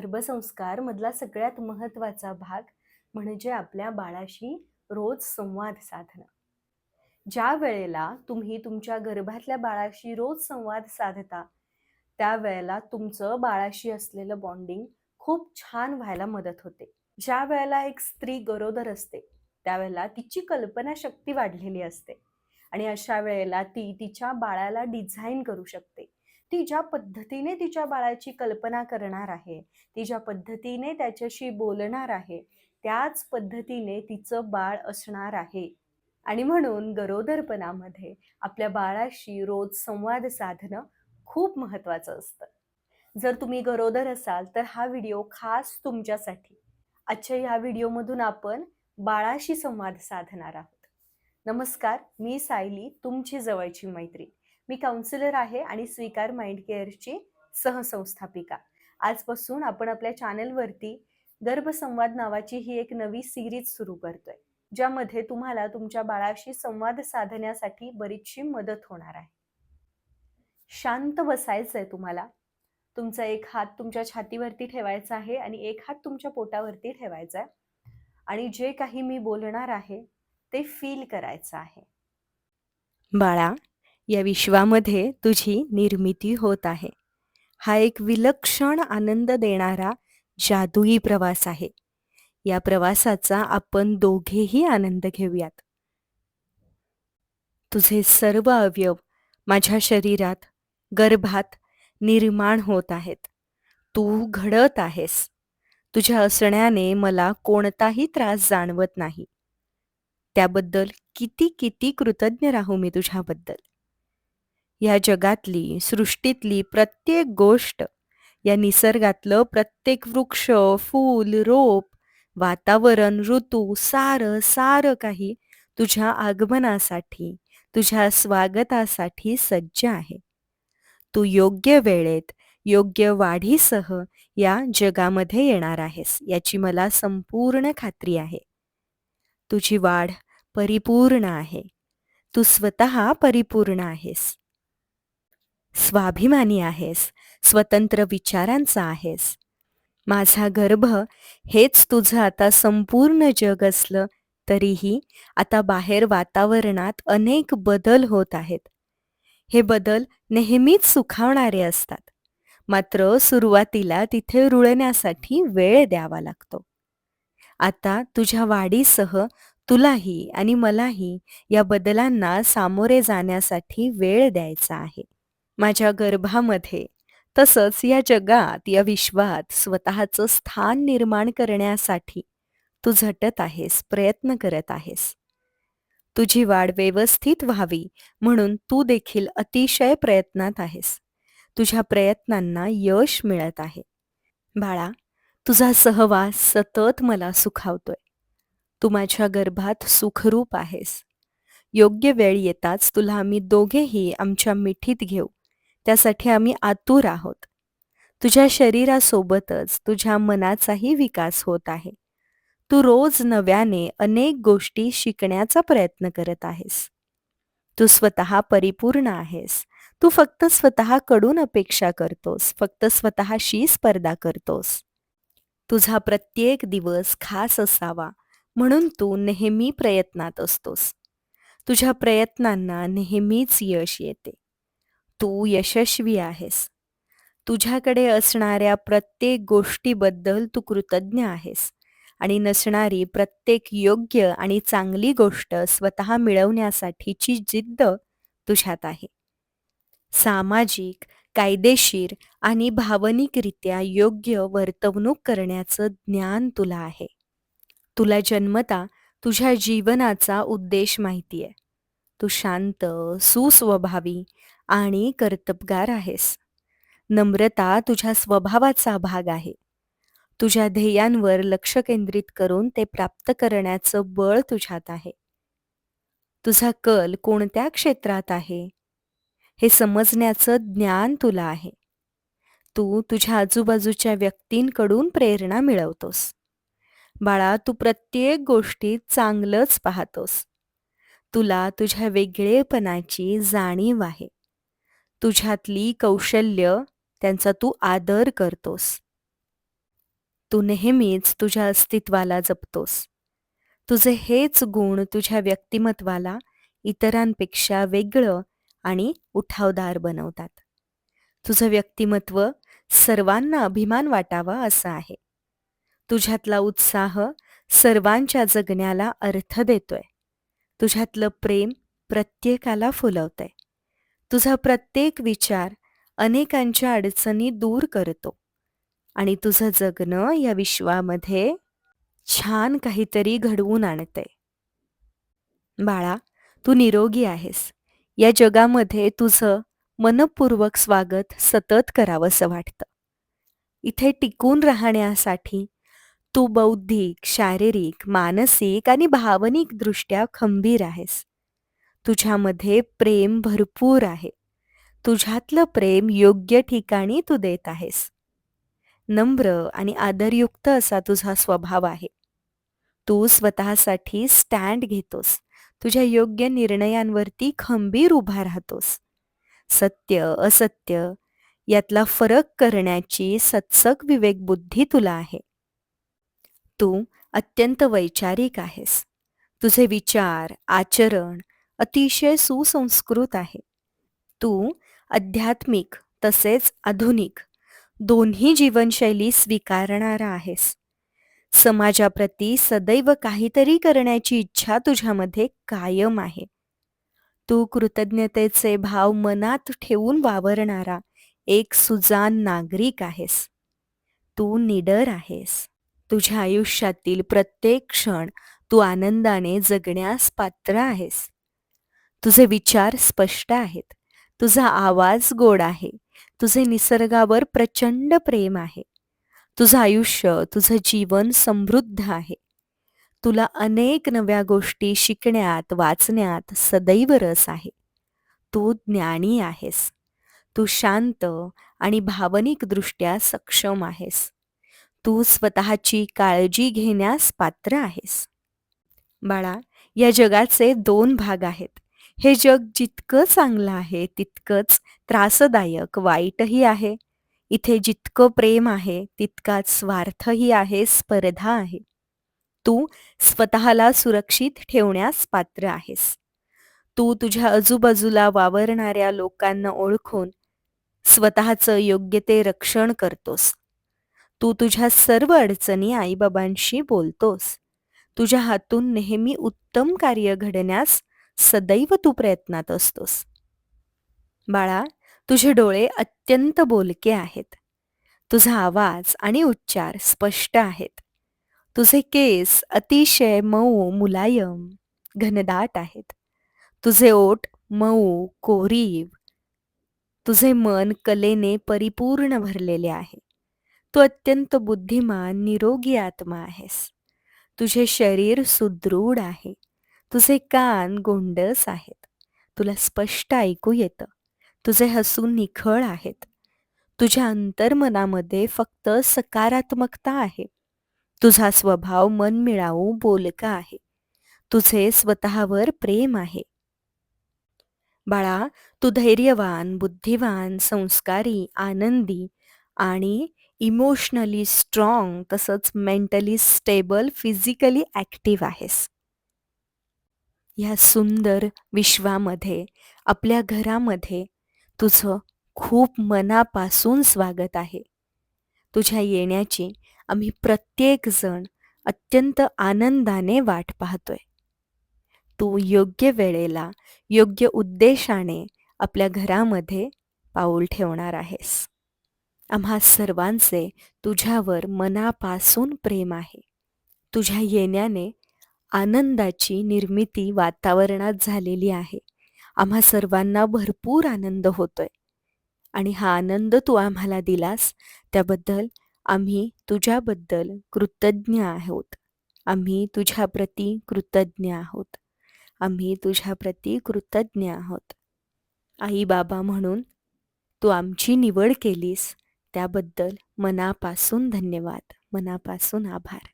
गर्भसंस्कार मधला सगळ्यात महत्त्वाचा भाग म्हणजे आपल्या बाळाशी रोज संवाद साधणं. ज्या वेळेला तुम्ही तुमच्या गर्भातल्या बाळाशी रोज संवाद साधता, त्यावेळेला तुमचं बाळाशी असलेलं बॉन्डिंग खूप छान व्हायला मदत होते. ज्या वेळेला एक स्त्री गरोदर असते, त्यावेळेला तिची कल्पनाशक्ती वाढलेली असते आणि अशा वेळेला ती तिच्या बाळाला डिझाइन करू शकते. ती ज्या पद्धतीने तिच्या बाळाची कल्पना करणार आहे, ती ज्या पद्धतीने त्याच्याशी बोलणार आहे, त्याच पद्धतीने तिचं बाळ असणार आहे. आणि म्हणून गरोदरपणामध्ये आपल्या बाळाशी रोज संवाद साधणं खूप महत्त्वाचं असतं. जर तुम्ही गरोदर असाल, तर हा व्हिडिओ खास तुमच्यासाठी. आजच्या या व्हिडिओमधून आपण बाळाशी संवाद साधणार आहोत. नमस्कार, मी सायली, तुमची जवळची मैत्रीण. मी काउन्सिलर आहे आणि स्वीकार माइंड केअरची सहसंस्थापिका. आजपासून आपण आपल्या चॅनलवरती गर्भसंवाद नावाची ही एक नवी सिरीज सुरू करतोय, ज्यामध्ये तुम्हाला तुमच्या बाळाशी संवाद साधण्यासाठी बरीचशी मदत होणार आहे. शांत बसायचंय तुम्हाला. तुमचा एक हात तुमच्या छातीवरती ठेवायचा आहे आणि एक हात तुमच्या पोटावरती ठेवायचा आहे आणि जे काही मी बोलणार आहे ते फील करायचं आहे. बाळा, या विश्वामध्ये तुझी निर्मिती होत आहे. हा एक विलक्षण आनंद देणारा जादुई प्रवास आहे. या प्रवासाचा आपण दोघेही आनंद घेऊयात. तुझे सर्व अवयव माझ्या शरीरात, गर्भात निर्माण होत आहेत. तू घडत आहेस. तुझ्या असण्याने मला कोणताही त्रास जाणवत नाही. त्याबद्दल किती किती कृतज्ञ राहू मी तुझ्याबद्दल. या जगातली, सृष्टीतली प्रत्येक गोष्ट, या निसर्गातलं प्रत्येक वृक्ष, फूल, रोप, वातावरण, ऋतू, सारं काही तुझ्या आगमनासाठी, तुझ्या स्वागतासाठी सज्ज आहे. तू योग्य वेळेत, योग्य वाढीसह या जगामध्ये येणार आहेस, याची मला संपूर्ण खात्री आहे. तुझी वाढ परिपूर्ण आहे. तू स्वतः परिपूर्ण आहेस. स्वाभिमानी आहेस, स्वतंत्र विचारांचा आहेस. माझा गर्भ हेच तुझं आता संपूर्ण जग असलं तरीही आता बाहेर वातावरणात अनेक बदल होत आहेत. हे बदल नेहमीच सुखावणारे असतात, मात्र सुरुवातीला तिथे रुळण्यासाठी वेळ द्यावा लागतो. आता तुझ्या वाढीसह तुलाही आणि मलाही या बदलांना सामोरे जाण्यासाठी वेळ द्यायचा आहे. माझ्या गर्भामध्ये, तसंच या जगात, या विश्वात स्वतःचं स्थान निर्माण करण्यासाठी तू झटत आहेस, प्रयत्न करत आहेस. तुझी वाढ व्यवस्थित व्हावी म्हणून तू देखील अतिशय प्रयत्नात आहेस. तुझ्या प्रयत्नांना यश मिळत आहे. बाळा, तुझा सहवास सतत मला सुखावतोय. तू माझ्या गर्भात सुखरूप आहेस. योग्य वेळ येताच तुला आम्ही दोघेही आमच्या मिठीत घेऊ, त्यासाठी आम्ही आतुर आहोत. तुझ्या शरीरासोबतच तुझ्या मनाचाही विकास होत आहे. तू रोज नव्याने अनेक गोष्टी शिकण्याचा प्रयत्न करत आहेस. तू स्वतः परिपूर्ण आहेस. तू फक्त स्वतःकडून अपेक्षा करतोस, फक्त स्वतःशी स्पर्धा करतोस. तुझा प्रत्येक दिवस खास असावा म्हणून तू नेहमी प्रयत्नात असतोस. तुझ्या प्रयत्नांना नेहमीच यश येते. तू यशस्वी आहेस. तुझ्याकडे असणाऱ्या प्रत्येक गोष्टीबद्दल तू कृतज्ञ आहेस आणि नसणारी प्रत्येक योग्य आणि चांगली गोष्ट स्वतः मिळवण्यासाठीची जिद्द तुझ्यात आहे. सामाजिक, कायदेशीर आणि भावनिकरित्या योग्य वर्तवणूक करण्याचं ज्ञान तुला आहे. तुला जन्मता तुझ्या जीवनाचा उद्देश माहिती आहे. तू शांत, सुस्वभावी आणि कर्तबगार आहेस. नम्रता तुझ्या स्वभावाचा भाग आहे. तुझ्या ध्येयांवर लक्ष केंद्रित करून ते प्राप्त करण्याचं बळ तुझ्यात आहे. तुझा कल कोणत्या क्षेत्रात आहे हे समजण्याचं ज्ञान तुला आहे. तू तुझ्या आजूबाजूच्या व्यक्तींकडून प्रेरणा मिळवतोस. बाळा, तू प्रत्येक गोष्टीत चांगलंच पाहतोस. तुला तुझ्या वेगळेपणाची जाणीव आहे. तुझ्यातली कौशल्य त्यांचा तू आदर करतोस. तू नेहमीच तुझ्या अस्तित्वाला जपतोस. तुझे हेच गुण तुझ्या व्यक्तिमत्वाला इतरांपेक्षा वेगळं आणि उठावदार बनवतात. तुझं व्यक्तिमत्व सर्वांना अभिमान वाटावा असं आहे. तुझ्यातला उत्साह सर्वांच्या जगण्याला अर्थ देतोय. तुझ्यातलं प्रेम प्रत्येकाला फुलवतंय. तुझा प्रत्येक विचार अनेकांच्या अडचणी दूर करतो आणि तुझं जगणं या विश्वामध्ये छान काहीतरी घडवून आणतंय. बाळा, तू निरोगी आहेस. या जगामध्ये तुझं मनःपूर्वक स्वागत सतत करावंसं वाटतं. इथे टिकून राहण्यासाठी तू बौद्धिक, शारीरिक, मानसिक आणि भावनिक दृष्ट्या खंबीर आहेस. तुझ्यामध्ये प्रेम भरपूर आहे. तुझ्यातलं प्रेम योग्य ठिकाणी तू देत आहेस. नम्र आणि आदरयुक्त असा तुझा स्वभाव आहे. तू स्वतःसाठी स्टँड घेतोस. तुझ्या योग्य निर्णयांवरती खंबीर उभा राहतोस. सत्य, असत्य यातला फरक करण्याची सत्सक विवेकबुद्धी तुला आहे. तू अत्यंत वैचारिक आहेस. तुझे विचार, आचरण अतिशय सुसंस्कृत आहे. तू आध्यात्मिक तसेच आधुनिक दोन्ही जीवनशैली स्वीकारणारा आहेस. समाजाप्रती सदैव काहीतरी करण्याची इच्छा तुझ्यामध्ये कायम आहे. तू कृतज्ञतेचे भाव मनात ठेवून वावरणारा एक सुजाण नागरिक आहेस. तू निडर आहेस. तुझ्या आयुष्यातील प्रत्येक क्षण तू आनंदाने जगण्यास पात्र आहेस. तुझे विचार स्पष्ट आहेत. तुझा आवाज गोड आहे. तुझे निसर्गावर प्रचंड प्रेम आहे. तुझं आयुष्य, तुझं जीवन समृद्ध आहे. तुला अनेक नव्या गोष्टी शिकण्यात, वाचण्यात सदैव रस आहे. तू ज्ञानी आहेस. तू शांत आणि भावनिकदृष्ट्या सक्षम आहेस. तू स्वतःची काळजी घेण्यास पात्र आहेस. बाळा, या जगाचे 2 भाग आहेत. हे जग जितकं चांगलं आहे तितकंच त्रासदायक, वाईटही आहे. इथे जितकं प्रेम आहे तितकाच स्वार्थही आहे, स्पर्धा आहे. तू स्वतःला सुरक्षित ठेवण्यास पात्र आहेस. तू तुझ्या आजूबाजूला वावरणाऱ्या लोकांना ओळखून स्वतःचं योग्य ते रक्षण करतोस. तू तुझ्या सर्व अडचणी आईबाबांशी बोलतोस. तुझ्या हातून नेहमी उत्तम कार्य घडण्यास सदैव तू प्रयत्नात असतोस. बाळा, तुझे डोळे अत्यंत बोलके आहेत. तुझा आवाज आणि उच्चार स्पष्ट आहेत. तुझे केस अतिशय मऊ, मुलायम, घनदाट आहेत. तुझे ओठ मऊ, कोरीव. तुझे मन कलेने परिपूर्ण भरलेले आहे. तू अत्यंत बुद्धिमान, निरोगी आत्मा आहेस. तुझे शरीर सुदृढ आहे. तुझे कान गोंडस आहेत. तुला स्पष्ट ऐकू येतं. तुझे हसू निखळ आहेत. तुझ्या अंतर्मनामध्ये फक्त सकारात्मकता आहे. तुझा स्वभाव मनमिळावू, बोलका आहे. तुझे स्वतःवर प्रेम आहे. बाळा, तू धैर्यवान, बुद्धिवान, संस्कारी, आनंदी आणि इमोशनली स्ट्रॉंग तसंच मेंटली स्टेबल, फिजिकली ॲक्टिव्ह आहेस. ह्या सुंदर विश्वामध्ये, आपल्या घरामध्ये तुझं खूप मनापासून स्वागत आहे. तुझ्या येण्याची आम्ही प्रत्येकजण अत्यंत आनंदाने वाट पाहतोय. तू योग्य वेळेला, योग्य उद्देशाने आपल्या घरामध्ये पाऊल ठेवणार आहेस. आम्हा सर्वांचे तुझ्यावर मनापासून प्रेम आहे. तुझ्या येण्याने आनंदाची निर्मिती वातावरणात झालेली आहे. आम्हा सर्वांना भरपूर आनंद होतोय आणि हा आनंद तू आम्हाला दिलास त्याबद्दल आम्ही तुझ्याबद्दल कृतज्ञ आहोत. आम्ही तुझ्याप्रती कृतज्ञ आहोत. आम्ही तुझ्याप्रती कृतज्ञ आहोत. आई बाबा म्हणून तू आमची निवड केलीस त्याबद्दल मनापासून धन्यवाद, मनापासून आभार.